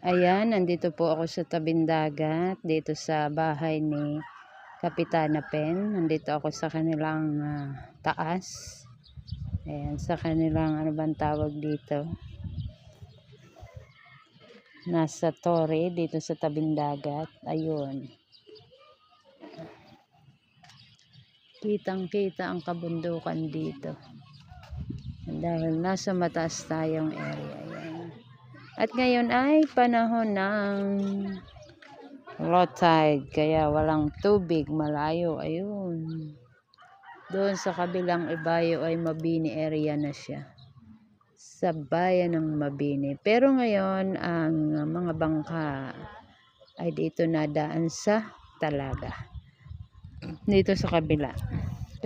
Ayan, nandito po ako sa tabing dagat, dito sa bahay ni Kapitana Pen. Nandito ako sa kanilang taas. Ayan, sa kanilang, ano bang tawag dito? Nasa tore, dito sa tabing dagat. Ayun. Kitang-kita ang kabundukan dito. Dahil nasa mataas tayong area. Ayan. At ngayon ay panahon ng low tide, kaya walang tubig, malayo. Ayun. Doon sa kabilang ibayo ay Mabini area na siya. Sa bayan ng Mabini. Pero ngayon, ang mga bangka ay dito nadaan sa Talaga. Dito sa kabila.